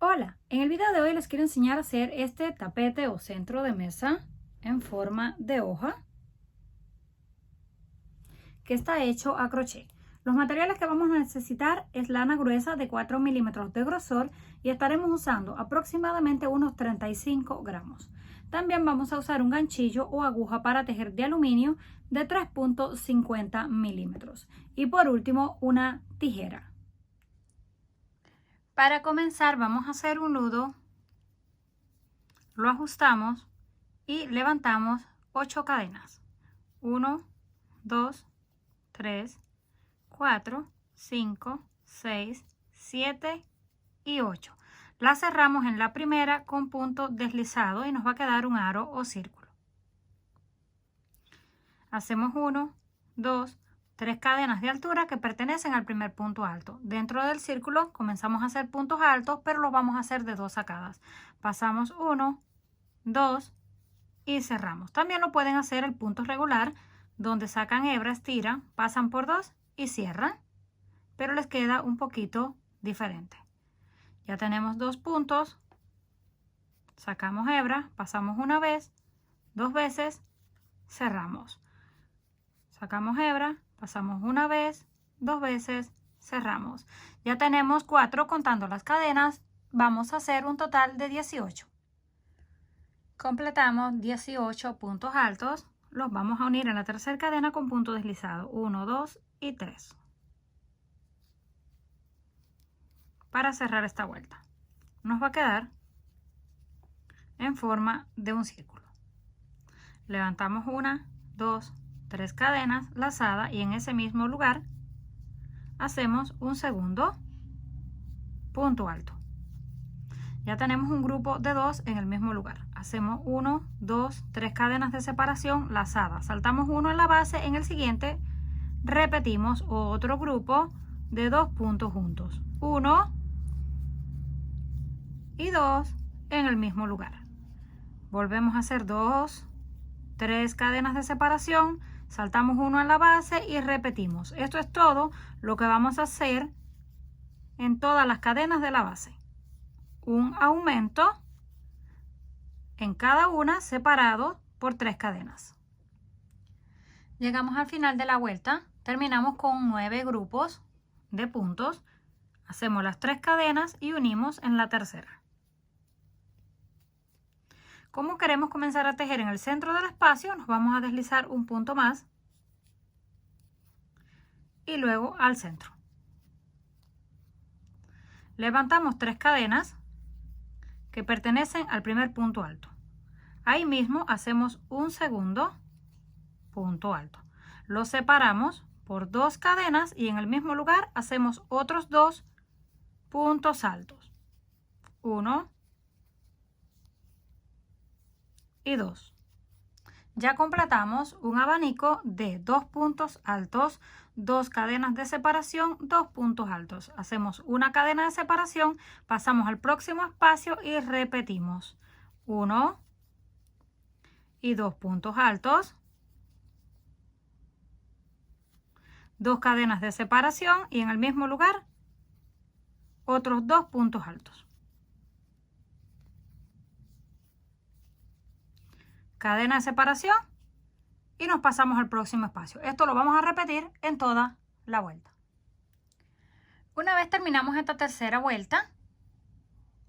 Hola, en el video de hoy les quiero enseñar a hacer este tapete o centro de mesa en forma de hoja que está hecho a crochet. Los materiales que vamos a necesitar es lana gruesa de 4 milímetros de grosor y estaremos usando aproximadamente unos 35 gramos. También vamos a usar un ganchillo o aguja para tejer de aluminio de 3.50 milímetros y por último una tijera. Para comenzar vamos a hacer un nudo, lo ajustamos y levantamos 8 cadenas. 1, 2, 3, 4, 5, 6, 7 y 8. La cerramos en la primera con punto deslizado y nos va a quedar un aro o círculo. Hacemos 1, 2, 3 cadenas de altura que pertenecen al primer punto alto. Dentro del círculo comenzamos a hacer puntos altos, pero los vamos a hacer de 2 sacadas. Pasamos 1, 2 y cerramos. También lo pueden hacer el punto regular, donde sacan hebra, estiran, pasan por 2 y cierran, pero les queda un poquito diferente. Ya tenemos 2 puntos, sacamos hebra, pasamos una vez, 2 veces, cerramos. Sacamos hebra, pasamos una vez, 2 veces, cerramos. Ya tenemos 4 contando las cadenas, vamos a hacer un total de 18. Completamos 18 puntos altos, los vamos a unir en la tercera cadena con punto deslizado, 1, 2 y 3. Para cerrar esta vuelta, nos va a quedar en forma de un círculo. Levantamos 1, 2, 3 cadenas lazadas y en ese mismo lugar hacemos un segundo punto alto. Ya tenemos un grupo de 2 en el mismo lugar. Hacemos 1, 2, 3 cadenas de separación lazadas. Saltamos 1 en la base, en el siguiente repetimos otro grupo de 2 puntos juntos. 1 y 2 en el mismo lugar. Volvemos a hacer 2, 3 cadenas de separación, saltamos 1 en la base y repetimos. Esto es todo lo que vamos a hacer en todas las cadenas de la base. Un aumento en cada una separado por 3 cadenas. Llegamos al final de la vuelta, terminamos con 9 grupos de puntos, hacemos las 3 cadenas y unimos en la tercera. Como queremos comenzar a tejer en el centro del espacio, nos vamos a deslizar un punto más y luego al centro. Levantamos 3 cadenas que pertenecen al primer punto alto. Ahí mismo hacemos un segundo punto alto. Lo separamos por 2 cadenas y en el mismo lugar hacemos otros 2 puntos altos. 1 y 2. Ya completamos un abanico de 2 puntos altos, 2 cadenas de separación, 2 puntos altos. Hacemos una cadena de separación, pasamos al próximo espacio y repetimos 1 y 2 puntos altos, 2 cadenas de separación y en el mismo lugar otros 2 puntos altos. Cadena de separación y nos pasamos al próximo espacio. Esto lo vamos a repetir en toda la vuelta. Una vez terminamos esta tercera vuelta,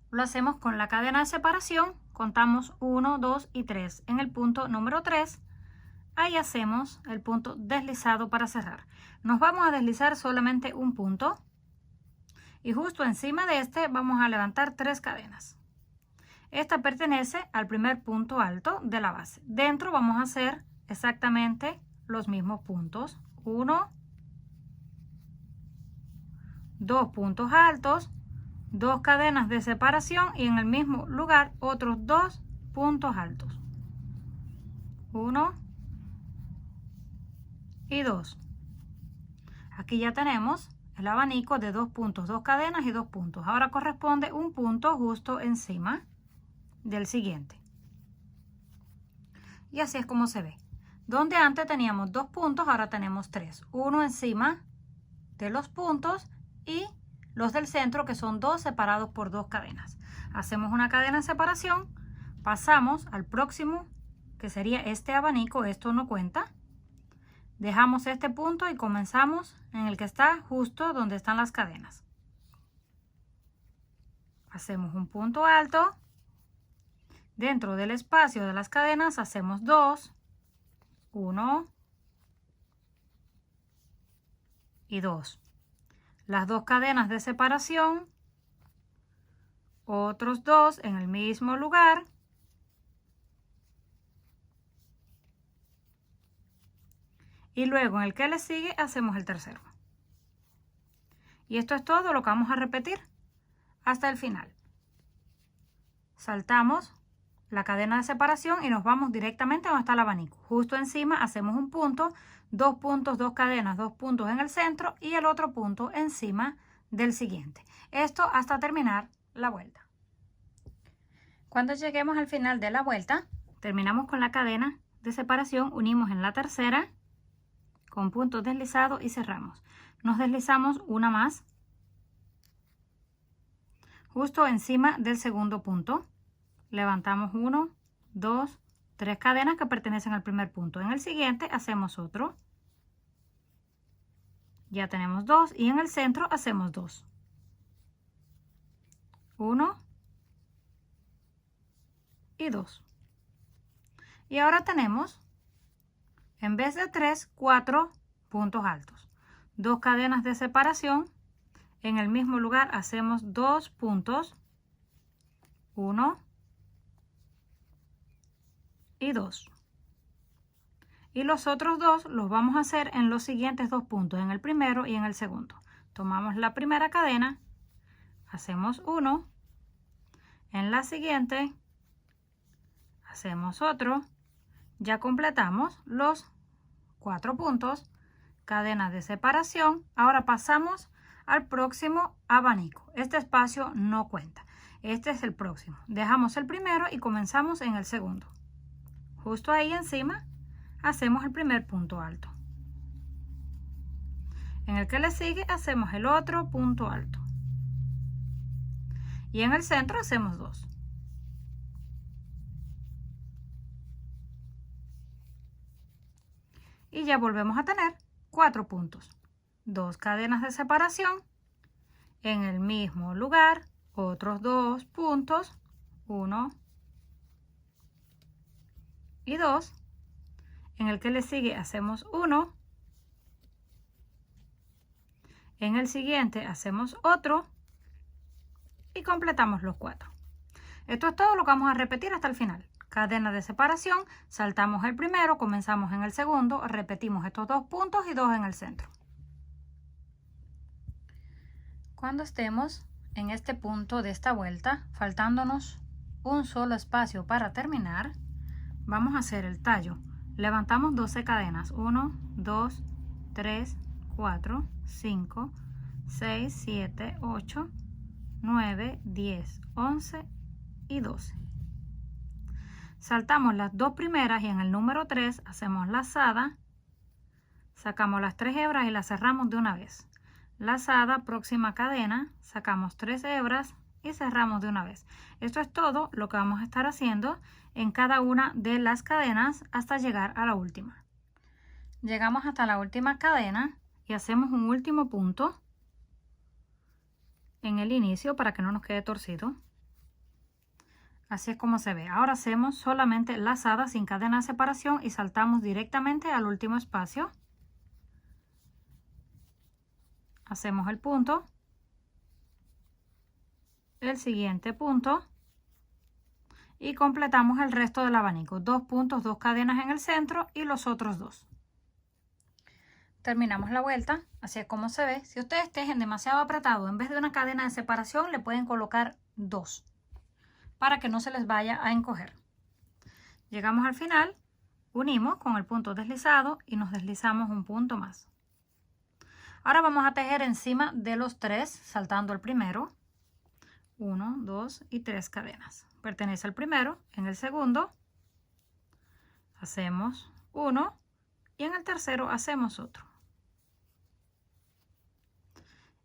lo hacemos con la cadena de separación, contamos 1, 2 y 3. En el punto número 3, ahí hacemos el punto deslizado para cerrar. Nos vamos a deslizar solamente un punto y justo encima de este vamos a levantar 3 cadenas. Esta pertenece al primer punto alto de la base. Dentro vamos a hacer exactamente los mismos puntos. 1, 2 puntos altos, 2 cadenas de separación y en el mismo lugar otros 2 puntos altos. 1 y 2. Aquí ya tenemos el abanico de 2 puntos, 2 cadenas y 2 puntos. Ahora corresponde un punto justo encima del siguiente. Y así es como se ve. Donde antes teníamos 2 puntos, ahora tenemos 3. Uno encima de los puntos y los del centro, que son 2 separados por 2 cadenas. Hacemos una cadena de separación, pasamos al próximo, que sería este abanico, esto no cuenta. Dejamos este punto y comenzamos en el que está justo donde están las cadenas. Hacemos un punto alto. Dentro del espacio de las cadenas hacemos 2, 1 y 2. Las 2 cadenas de separación, otros 2 en el mismo lugar. Y luego en el que le sigue hacemos el tercero. Y esto es todo lo que vamos a repetir hasta el final. Saltamos la cadena de separación y nos vamos directamente a donde está el abanico. Justo encima hacemos un punto, 2 puntos, 2 cadenas, 2 puntos en el centro y el otro punto encima del siguiente. Esto hasta terminar la vuelta. Cuando lleguemos al final de la vuelta, terminamos con la cadena de separación, unimos en la tercera con puntos deslizados y cerramos. Nos deslizamos una más justo encima del segundo punto. Levantamos 1, 2, 3 cadenas que pertenecen al primer punto. En el siguiente hacemos otro. Ya tenemos 2 y en el centro hacemos 2. 1 y 2. Y ahora tenemos, en vez de 3, 4 puntos altos. 2 cadenas de separación. En el mismo lugar hacemos 2 puntos. 1 y 2. Y los otros 2 los vamos a hacer en los siguientes 2 puntos, en el primero y en el segundo. Tomamos la primera cadena, hacemos 1, en la siguiente hacemos otro, ya completamos los 4 puntos, cadenas de separación. Ahora pasamos al próximo abanico. Este espacio no cuenta, este es el próximo. Dejamos el primero y comenzamos en el segundo. Justo ahí encima hacemos el primer punto alto. En el que le sigue hacemos el otro punto alto. Y en el centro hacemos 2. Y ya volvemos a tener 4 puntos. 2 cadenas de separación. En el mismo lugar, otros 2 puntos. 1 y 2. En el que le sigue hacemos 1. En el siguiente hacemos otro. Y completamos los 4. Esto es todo lo que vamos a repetir hasta el final. Cadena de separación, saltamos el primero, comenzamos en el segundo, repetimos estos 2 puntos y 2 en el centro. Cuando estemos en este punto de esta vuelta, faltándonos un solo espacio para terminar, vamos a hacer el tallo. Levantamos 12 cadenas, 1, 2, 3, 4, 5, 6, 7, 8, 9, 10, 11 y 12. Saltamos las 2 primeras y en el número 3 hacemos lazada, sacamos las 3 hebras y las cerramos de una vez. Lazada, próxima cadena, sacamos 3 hebras y cerramos de una vez. Esto es todo lo que vamos a estar haciendo en cada una de las cadenas hasta llegar a la última. Llegamos hasta la última cadena y hacemos un último punto en el inicio para que no nos quede torcido. Así es como se ve. Ahora hacemos solamente lazada sin cadena de separación y saltamos directamente al último espacio. Hacemos el punto, el siguiente punto y completamos el resto del abanico. 2 puntos, 2 cadenas en el centro y los otros 2. Terminamos la vuelta, así es como se ve. Si ustedes tejen demasiado apretado, en vez de una cadena de separación le pueden colocar 2 para que no se les vaya a encoger. Llegamos al final, unimos con el punto deslizado y nos deslizamos un punto más. Ahora vamos a tejer encima de los 3, saltando el primero. 1, 2 y 3 cadenas. Pertenece al primero. En el segundo hacemos 1 y en el tercero hacemos otro.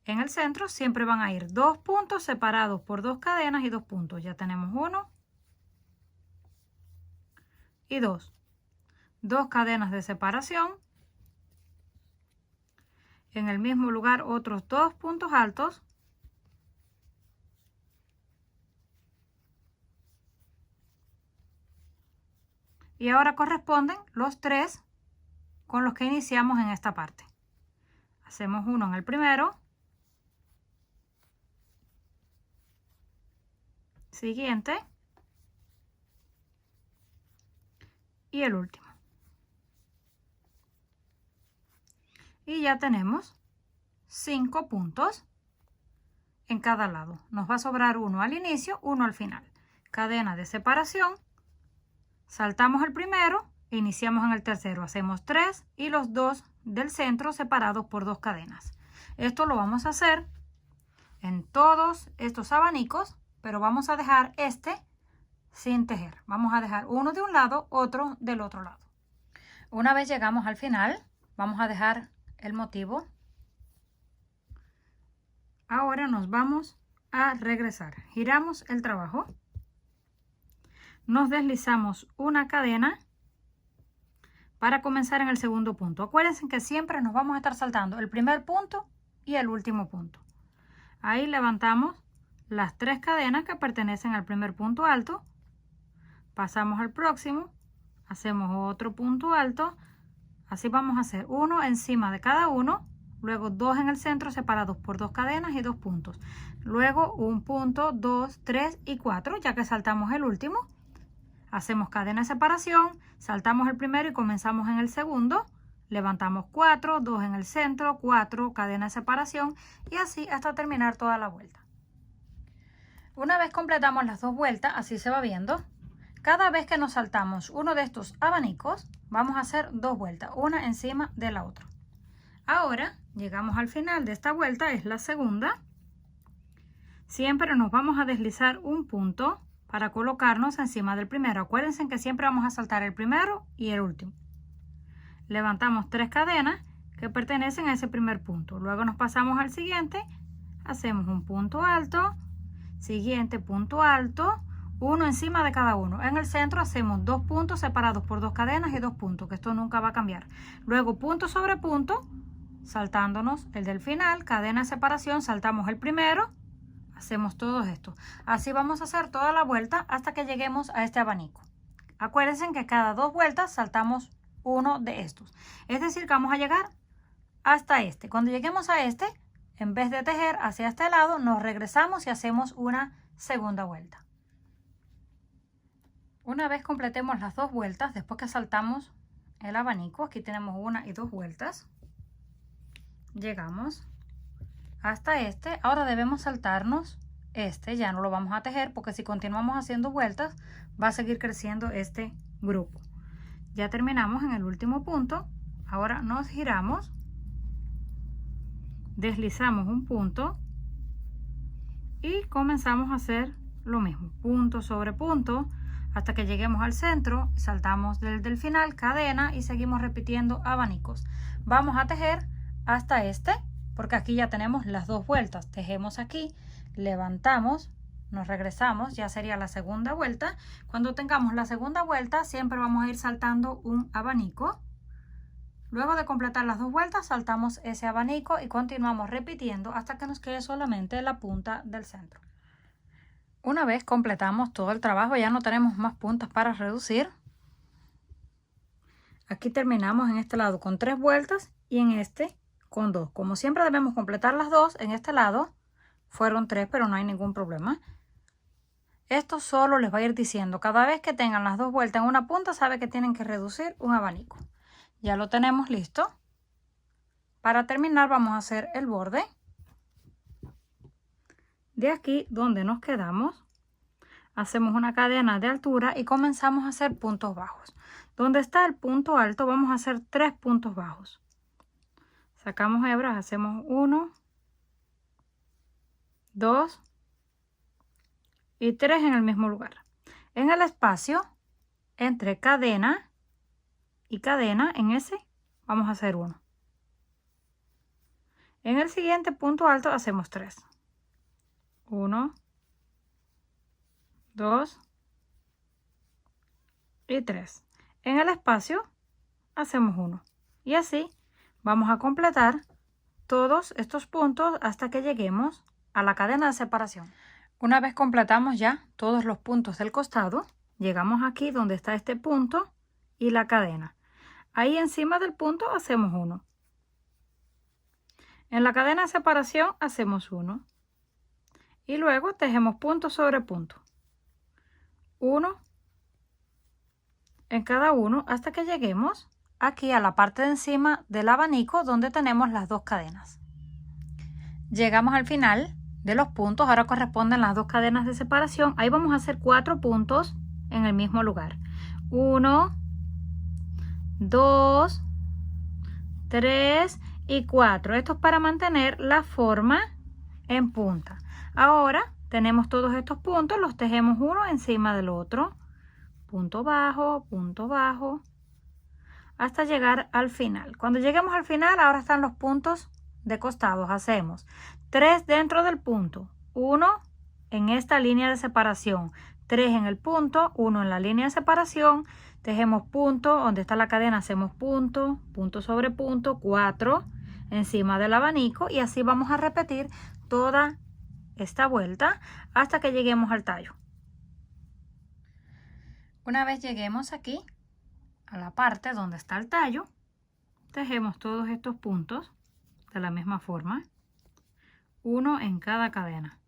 en el centro siempre van a ir 2 puntos separados por 2 cadenas y 2 puntos. Ya tenemos 1 y 2. 2 cadenas de separación. En el mismo lugar otros 2 puntos altos. Y ahora corresponden los 3 con los que iniciamos en esta parte. Hacemos uno en el primero. Siguiente. Y el último. Y ya tenemos 5 puntos en cada lado. Nos va a sobrar uno al inicio, uno al final. Cadena de separación. Saltamos el primero e iniciamos en el tercero. Hacemos 3 y los 2 del centro separados por 2 cadenas. Esto lo vamos a hacer en todos estos abanicos, pero vamos a dejar este sin tejer. Vamos a dejar uno de un lado, otro del otro lado. Una vez llegamos al final, vamos a dejar el motivo. Ahora nos vamos a regresar. Giramos el trabajo. Nos deslizamos una cadena para comenzar en el segundo punto. Acuérdense que siempre nos vamos a estar saltando el primer punto y el último punto. Ahí levantamos las 3 cadenas que pertenecen al primer punto alto. Pasamos al próximo. Hacemos otro punto alto. Así vamos a hacer uno encima de cada uno. Luego 2 en el centro separados por 2 cadenas y 2 puntos. Luego un punto, 2, 3 y 4, ya que saltamos el último. Hacemos cadena de separación, saltamos el primero y comenzamos en el segundo. Levantamos 4, 2 en el centro, 4, cadena de separación y así hasta terminar toda la vuelta. Una vez completamos las 2 vueltas, así se va viendo. Cada vez que nos saltamos uno de estos abanicos, vamos a hacer 2 vueltas, una encima de la otra. Ahora llegamos al final de esta vuelta, es la segunda. Siempre nos vamos a deslizar un punto para colocarnos encima del primero. Acuérdense que siempre vamos a saltar el primero y el último. Levantamos 3 cadenas que pertenecen a ese primer punto. Luego nos pasamos al siguiente, hacemos un punto alto, siguiente punto alto, uno encima de cada uno. En el centro hacemos 2 puntos separados por 2 cadenas y 2 puntos, que esto nunca va a cambiar. Luego punto sobre punto, saltándonos el del final, cadena de separación, saltamos el primero, hacemos todo esto. Así vamos a hacer toda la vuelta hasta que lleguemos a este abanico. Acuérdense que cada 2 vueltas saltamos uno de estos. Es decir, que vamos a llegar hasta este. Cuando lleguemos a este, en vez de tejer hacia este lado, nos regresamos y hacemos una segunda vuelta. Una vez completemos las 2 vueltas, después que saltamos el abanico, aquí tenemos 1 y 2 vueltas, llegamos hasta este. Ahora debemos saltarnos este, ya no lo vamos a tejer porque si continuamos haciendo vueltas va a seguir creciendo este grupo. Ya terminamos en el último punto. Ahora nos giramos, deslizamos un punto y comenzamos a hacer lo mismo, punto sobre punto, hasta que lleguemos al centro. Saltamos desde el final, cadena, y seguimos repitiendo abanicos. Vamos a tejer hasta este, porque aquí ya tenemos las 2 vueltas. Tejemos aquí, levantamos, nos regresamos, ya sería la segunda vuelta. Cuando tengamos la segunda vuelta, siempre vamos a ir saltando un abanico. Luego de completar las 2 vueltas, saltamos ese abanico y continuamos repitiendo hasta que nos quede solamente la punta del centro. Una vez completamos todo el trabajo, ya no tenemos más puntas para reducir. Aquí terminamos en este lado con 3 vueltas y en este con 2. Como siempre debemos completar las 2, en este lado fueron 3, pero no hay ningún problema. Esto solo les va a ir diciendo, cada vez que tengan las 2 vueltas en una punta, sabe que tienen que reducir un abanico. Ya lo tenemos listo. Para terminar vamos a hacer el borde. De aquí donde nos quedamos, hacemos una cadena de altura y comenzamos a hacer puntos bajos. Donde está el punto alto vamos a hacer 3 puntos bajos. Sacamos hebras, hacemos 1, 2 y 3 en el mismo lugar. En el espacio entre cadena y cadena, en ese vamos a hacer 1. En el siguiente punto alto hacemos 3. 1, 2 y 3. En el espacio hacemos 1. Y así vamos a completar todos estos puntos hasta que lleguemos a la cadena de separación. Una vez completamos ya todos los puntos del costado, llegamos aquí donde está este punto y la cadena. Ahí encima del punto hacemos 1. En la cadena de separación hacemos 1. Y luego tejemos punto sobre punto. 1 en cada uno hasta que lleguemos aquí a la parte de encima del abanico donde tenemos las dos cadenas. Llegamos al final de los puntos, ahora corresponden las dos cadenas de separación. Ahí vamos a hacer 4 puntos en el mismo lugar. 1, 2, 3 y 4. Esto es para mantener la forma en punta. Ahora tenemos todos estos puntos, los tejemos uno encima del otro. Punto bajo, hasta llegar al final. Cuando lleguemos al final, ahora están los puntos de costados. Hacemos 3 dentro del punto, 1 en esta línea de separación, 3 en el punto, 1 en la línea de separación, tejemos punto, donde está la cadena hacemos punto, punto sobre punto, 4 encima del abanico y así vamos a repetir toda esta vuelta hasta que lleguemos al tallo. Una vez lleguemos aquí a la parte donde está el tallo, tejemos todos estos puntos de la misma forma, 1 en cada cadena.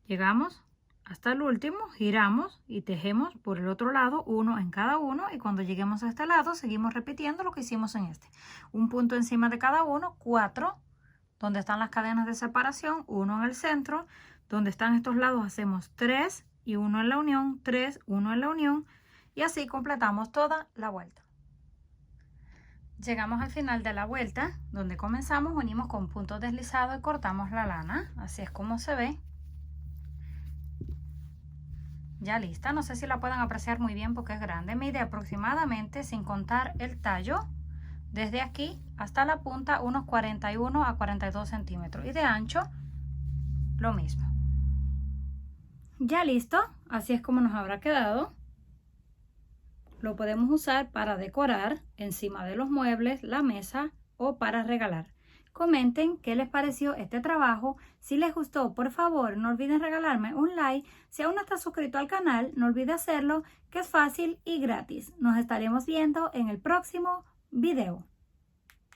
Llegamos hasta el último, giramos y tejemos por el otro lado 1 en cada uno y cuando lleguemos a este lado seguimos repitiendo lo que hicimos en este. Un punto encima de cada uno, 4 donde están las cadenas de separación, 1 en el centro, donde están estos lados hacemos 3 y 1 en la unión, 3, 1 en la unión y así completamos toda la vuelta. Llegamos al final de la vuelta, donde comenzamos, unimos con punto deslizado y cortamos la lana, así es como se ve. Ya lista, no sé si la pueden apreciar muy bien porque es grande, mide aproximadamente, sin contar el tallo, desde aquí hasta la punta unos 41 a 42 centímetros y de ancho lo mismo. Ya listo, así es como nos habrá quedado. Lo podemos usar para decorar encima de los muebles, la mesa o para regalar. Comenten qué les pareció este trabajo. Si les gustó, por favor, no olviden regalarme un like. Si aún no estás suscrito al canal, no olvides hacerlo, que es fácil y gratis. Nos estaremos viendo en el próximo video.